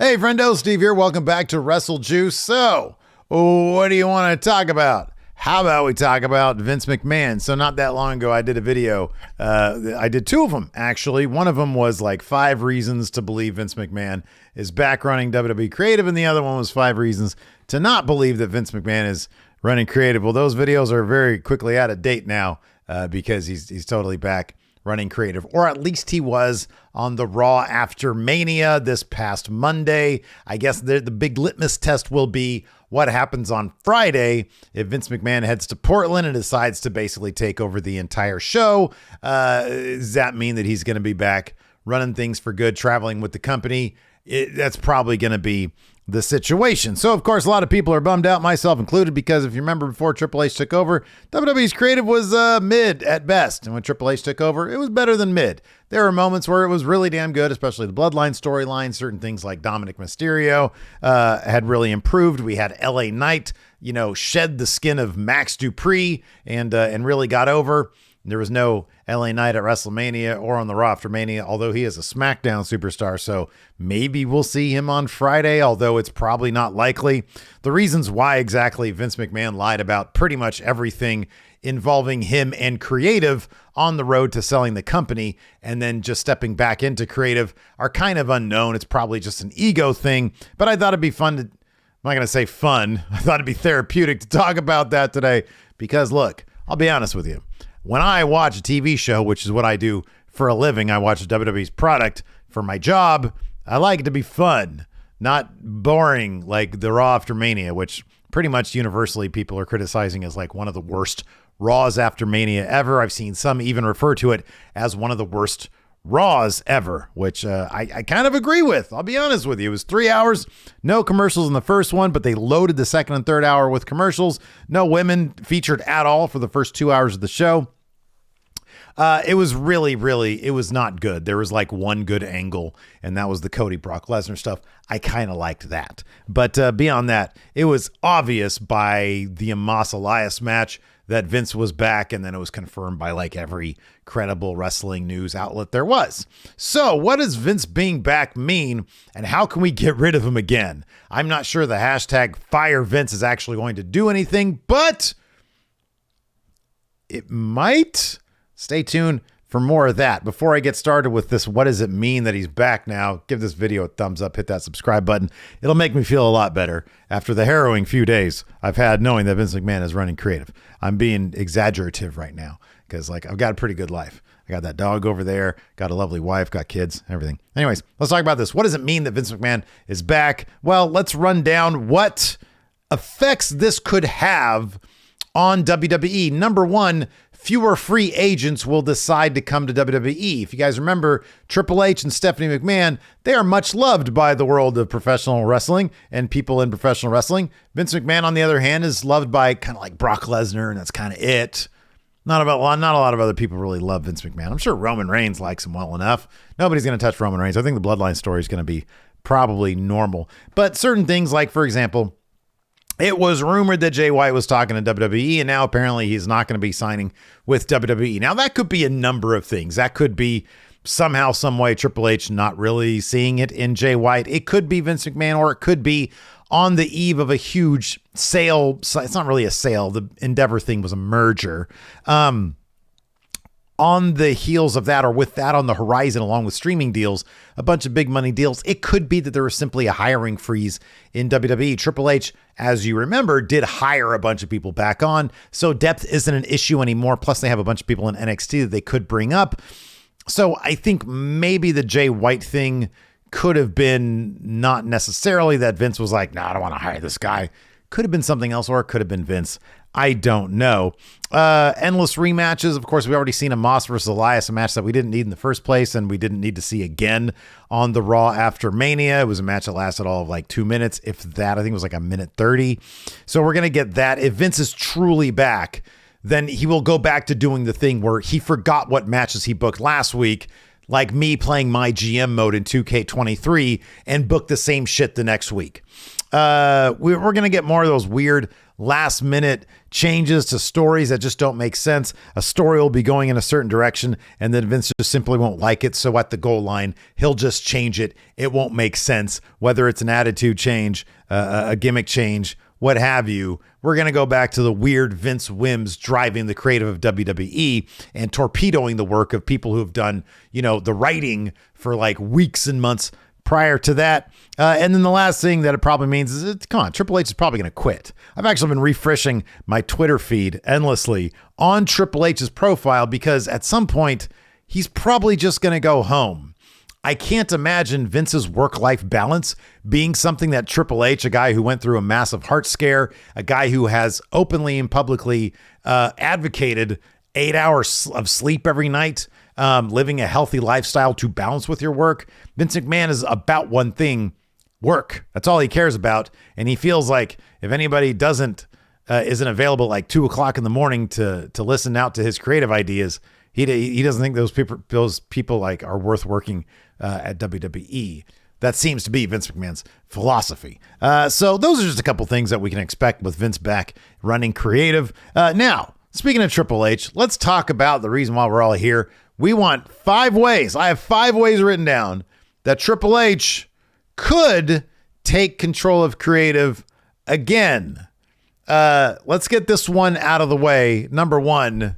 Hey, friendo, Steve here. Welcome back to Wrestle Juice. So, what do you want to talk about? How about we talk about Vince McMahon? So not that long ago, I did a video. I did two of them, actually. One of them was like 5 reasons to believe Vince McMahon is back running WWE Creative, and the other one was 5 reasons to not believe that Vince McMahon is running Creative. Well, those videos are very quickly out of date now because he's totally back running Creative, or at least he was on the Raw after Mania this past Monday. I guess the big litmus test will be what happens on Friday if Vince McMahon heads to Portland and decides to basically take over the entire show. Does that mean that he's going to be back running things for good, traveling with the company? That's probably going to be the situation. So, of course, a lot of people are bummed out, myself included, because if you remember before Triple H took over, WWE's Creative was mid at best. And when Triple H took over, it was better than mid. There were moments where it was really damn good, especially the Bloodline storyline. Certain things like Dominic Mysterio had really improved. We had LA Knight, shed the skin of Max Dupree and really got over. There was no LA Knight at WrestleMania or on the Raw after Mania, although he is a SmackDown superstar. So maybe we'll see him on Friday, although it's probably not likely. The reasons why exactly Vince McMahon lied about pretty much everything involving him and Creative on the road to selling the company and then just stepping back into Creative are kind of unknown. It's probably just an ego thing, but I thought it'd be fun to, I'm not going to say fun. I thought it'd be therapeutic to talk about that today because look, I'll be honest with you. When I watch a TV show, which is what I do for a living, I watch WWE's product for my job. I like it to be fun, not boring like the Raw after Mania, which pretty much universally people are criticizing as like one of the worst Raws after Mania ever. I've seen some even refer to it as one of the worst Raws ever, which I kind of agree with. I'll be honest with you. It was 3 hours, no commercials in the first one, but they loaded the second and third hour with commercials. No women featured at all for the first 2 hours of the show. It was it was not good. There was like one good angle, and that was the Cody Brock Lesnar stuff. I kind of liked that. But beyond that, it was obvious by the Amos Elias match that Vince was back, and then it was confirmed by like every credible wrestling news outlet there was. So what does Vince being back mean, and how can we get rid of him again? I'm not sure the hashtag Fire Vince is actually going to do anything, but it might. Stay tuned for more of that. Before I get started with this, what does it mean that he's back now? Give this video a thumbs up, hit that subscribe button. It'll make me feel a lot better after the harrowing few days I've had knowing that Vince McMahon is running Creative. I'm being exaggerative right now because I've got a pretty good life. I got that dog over there, got a lovely wife, got kids, everything. Anyways, let's talk about this. What does it mean that Vince McMahon is back? Well, let's run down what effects this could have on WWE. Number one, fewer free agents will decide to come to WWE. If you guys remember, Triple H and Stephanie McMahon, they are much loved by the world of professional wrestling and people in professional wrestling. Vince McMahon, on the other hand, is loved by kind of like Brock Lesnar, and that's kind of it. Not a lot of other people really love Vince McMahon. I'm sure Roman Reigns likes him well enough. Nobody's going to touch Roman Reigns. I think the Bloodline story is going to be probably normal. But certain things like, for example, it was rumored that Jay White was talking to WWE, and now apparently he's not going to be signing with WWE. Now, that could be a number of things. That could be somehow, some way, Triple H not really seeing it in Jay White. It could be Vince McMahon, or it could be on the eve of a huge sale. It's not really a sale. The Endeavor thing was a merger. On the heels of that, or with that on the horizon, along with streaming deals, a bunch of big money deals, it could be that there was simply a hiring freeze in WWE. Triple H, as you remember, did hire a bunch of people back on, so depth isn't an issue anymore. Plus, they have a bunch of people in NXT that they could bring up. So I think maybe the Jay White thing could have been not necessarily that Vince was like, I don't want to hire this guy. Could have been something else, or it could have been Vince. I don't know. Endless rematches. Of course, we've already seen Amos versus Elias, a match that we didn't need in the first place, and we didn't need to see again on the Raw after Mania. It was a match that lasted all of like 2 minutes, if that. I think it was like a minute 30. So we're going to get that. If Vince is truly back, then he will go back to doing the thing where he forgot what matches he booked last week. like me playing my GM mode in 2K23 and book the same shit the next week. We're going to get more of those weird last minute changes to stories that just don't make sense. A story will be going in a certain direction and then Vince just simply won't like it. So at the goal line, he'll just change it. It won't make sense, whether it's an attitude change, a gimmick change, what have you. We're going to go back to the weird Vince whims driving the creative of WWE and torpedoing the work of people who have done, the writing for like weeks and months prior to that. And then the last thing that it probably means is, Triple H is probably going to quit. I've actually been refreshing my Twitter feed endlessly on Triple H's profile because at some point, he's probably just going to go home. I can't imagine Vince's work-life balance being something that Triple H, a guy who went through a massive heart scare, a guy who has openly and publicly advocated 8 hours of sleep every night, living a healthy lifestyle to balance with your work. Vince McMahon is about one thing, work. That's all he cares about. And he feels like if anybody isn't available at like 2:00 in the morning to listen out to his creative ideas, he doesn't think those people like are worth working at WWE. That seems to be Vince McMahon's philosophy. So those are just a couple things that we can expect with Vince back running creative. Now, speaking of Triple H, let's talk about the reason why we're all here. We want 5 ways. I have 5 ways written down that Triple H could take control of creative again. Let's get this one out of the way. Number 1,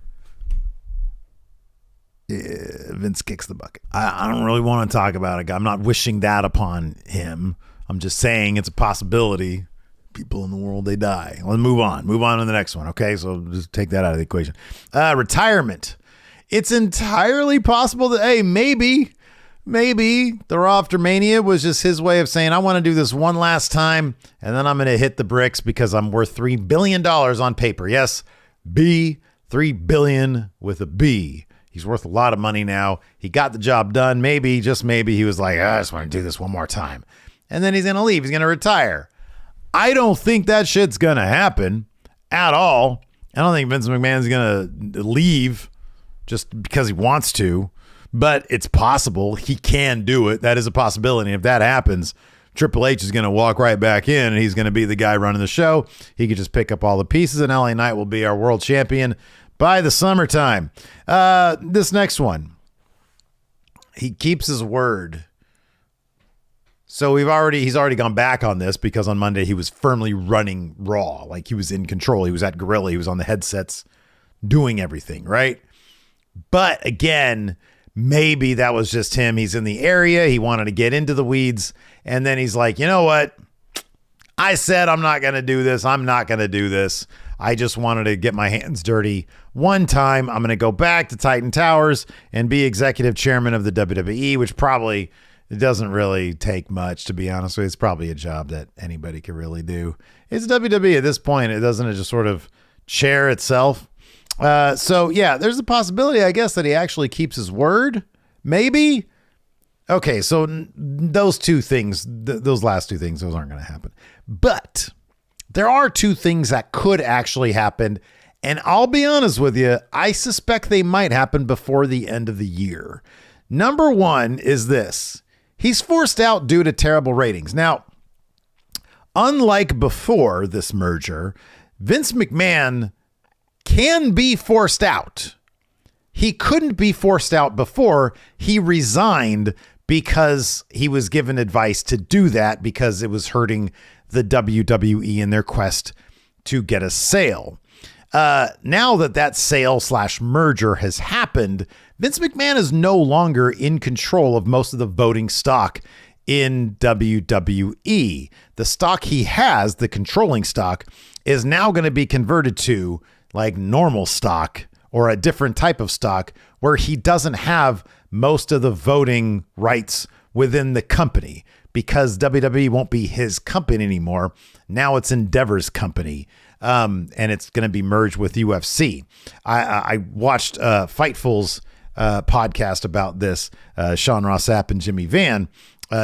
Vince kicks the bucket. I don't really want to talk about it. I'm not wishing that upon him. I'm just saying it's a possibility. People in the world, they die. Let's move on. Move on to the next one. Okay, so just take that out of the equation. Retirement. It's entirely possible that, hey, maybe the Raw After Mania was just his way of saying, I want to do this one last time, and then I'm going to hit the bricks because I'm worth $3 billion on paper. Yes, $3 billion with a B. He's worth a lot of money now. He got the job done. Maybe, just maybe, he was like, I just want to do this one more time. And then he's going to leave. He's going to retire. I don't think that shit's going to happen at all. I don't think Vince McMahon's going to leave just because he wants to, but it's possible. He can do it. That is a possibility. If that happens, Triple H is going to walk right back in and he's going to be the guy running the show. He could just pick up all the pieces and LA Knight will be our world champion by the summertime. This next one, he keeps his word. So he's already gone back on this because on Monday he was firmly running Raw. Like he was in control. He was at Gorilla. He was on the headsets doing everything, right? But again, maybe that was just him. He's in the area. He wanted to get into the weeds. And then he's like, you know what? I said I'm not going to do this. I'm not going to do this. I just wanted to get my hands dirty one time. I'm going to go back to Titan Towers and be executive chairman of the WWE, which probably doesn't really take much, to be honest with you. It's probably a job that anybody could really do. It's WWE at this point. It doesn't just sort of chair itself. So yeah, there's a possibility, I guess, that he actually keeps his word. Maybe. Okay, so those two things, those last two things, those aren't going to happen. But there are 2 things that could actually happen. And I'll be honest with you, I suspect they might happen before the end of the year. Number 1 is this. He's forced out due to terrible ratings. Now, unlike before this merger, Vince McMahon can be forced out. He couldn't be forced out before. He resigned because he was given advice to do that because it was hurting the WWE in their quest to get a sale. Now that sale/merger has happened, Vince McMahon is no longer in control of most of the voting stock in WWE. The stock he has, the controlling stock, is now going to be converted to like normal stock or a different type of stock where he doesn't have most of the voting rights within the company because WWE won't be his company anymore. Now it's Endeavor's company. And it's going to be merged with UFC. I watched Fightful's podcast about this. Sean Ross Sapp and Jimmy Van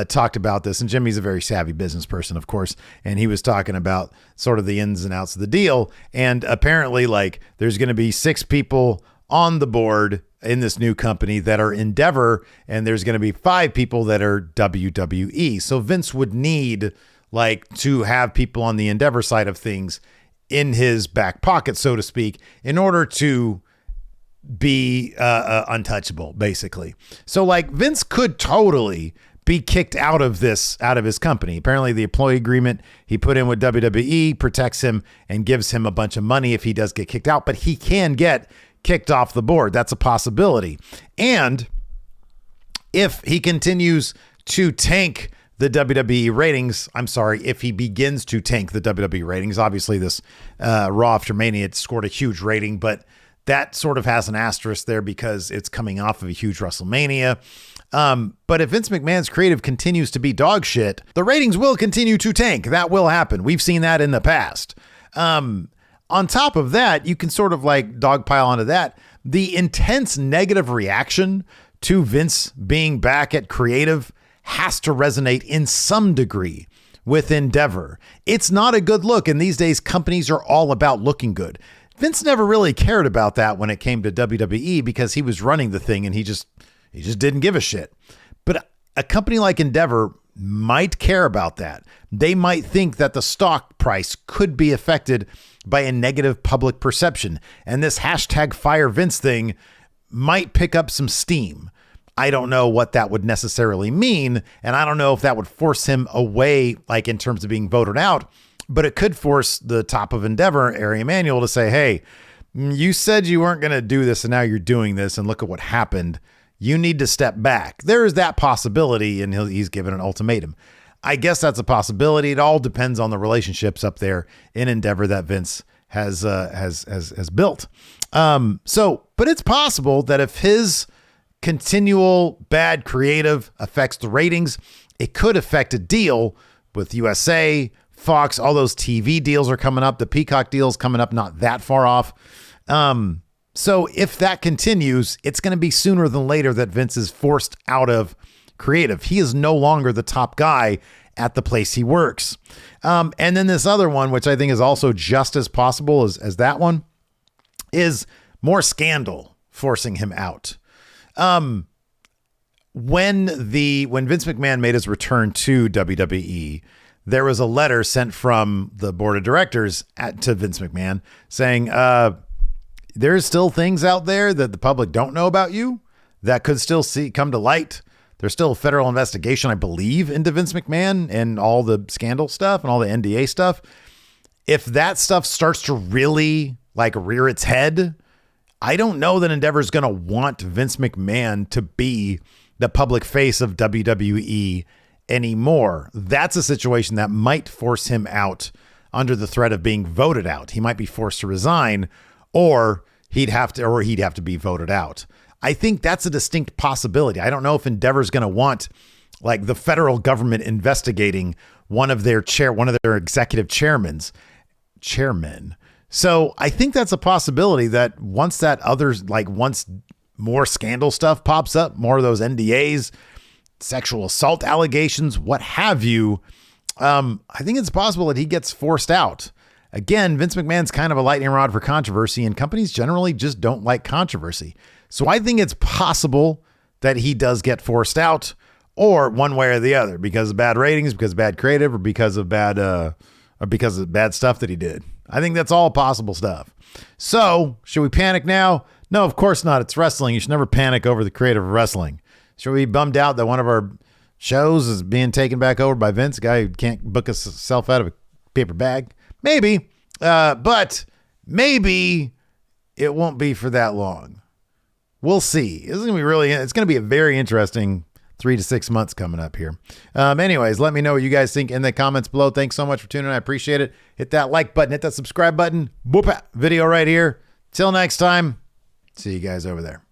talked about this, and Jimmy's a very savvy business person, of course, and he was talking about sort of the ins and outs of the deal. And apparently, like, there's going to be 6 people on the board in this new company that are Endeavor, and there's going to be 5 people that are WWE. So Vince would need like to have people on the Endeavor side of things in his back pocket, so to speak, in order to be untouchable, basically. So like Vince could totally be kicked out of his company. Apparently the employee agreement he put in with WWE protects him and gives him a bunch of money if he does get kicked out, but he can get kicked off the board. That's a possibility. And if he continues to tank the WWE ratings, if he begins to tank the WWE ratings, obviously this Raw after Mania, it scored a huge rating, but that sort of has an asterisk there because it's coming off of a huge WrestleMania. But if Vince McMahon's creative continues to be dog shit, the ratings will continue to tank. That will happen. We've seen that in the past. On top of that, you can sort of like dogpile onto that. The intense negative reaction to Vince being back at creative has to resonate in some degree with Endeavor. It's not a good look. And these days, companies are all about looking good. Vince never really cared about that when it came to WWE because he was running the thing and he just didn't give a shit. But a company like Endeavor might care about that. They might think that the stock price could be affected by a negative public perception. And this hashtag Fire Vince thing might pick up some steam. I don't know what that would necessarily mean. And I don't know if that would force him away, like in terms of being voted out. But it could force the top of Endeavor, Ari Emanuel, to say, hey, you said you weren't going to do this and now you're doing this and look at what happened. You need to step back. There is that possibility, and he's given an ultimatum. I guess that's a possibility. It all depends on the relationships up there in Endeavor that Vince has built. But it's possible that if his continual bad creative affects the ratings, it could affect a deal with USA, Fox. All those TV deals are coming up. The Peacock deal's coming up, not that far off. So if that continues, it's going to be sooner than later that Vince is forced out of creative. He is no longer the top guy at the place he works. And then this other one, which I think is also just as possible as that one, is more scandal forcing him out. When Vince McMahon made his return to WWE, there was a letter sent from the board of directors to Vince McMahon saying, there's still things out there that the public don't know about you that could still come to light. There's still a federal investigation, I believe, into Vince McMahon and all the scandal stuff and all the NDA stuff. If that stuff starts to really like rear its head, I don't know that Endeavor is going to want Vince McMahon to be the public face of WWE anymore. That's a situation that might force him out under the threat of being voted out. He might be forced to resign, or he'd have to be voted out. I think that's a distinct possibility. I don't know if Endeavor's going to want like the federal government investigating one of their executive chairmen. So I think that's a possibility that once more scandal stuff pops up, more of those NDAs, sexual assault allegations, what have you, I think it's possible that he gets forced out. Again, Vince McMahon's kind of a lightning rod for controversy, and companies generally just don't like controversy. So I think it's possible that he does get forced out, or one way or the other, because of bad ratings, because of bad creative, or because of bad stuff that he did. I think that's all possible stuff. So should we panic now? No, of course not. It's wrestling. You should never panic over the creative of wrestling. Should we be bummed out that one of our shows is being taken back over by Vince, a guy who can't book himself out of a paper bag? Maybe, but maybe it won't be for that long. We'll see. It's going to be a very interesting 3 to 6 months coming up here. Anyways, let me know what you guys think in the comments below. Thanks so much for tuning in. I appreciate it. Hit that like button, hit that subscribe button. Boop, video right here. Till next time. See you guys over there.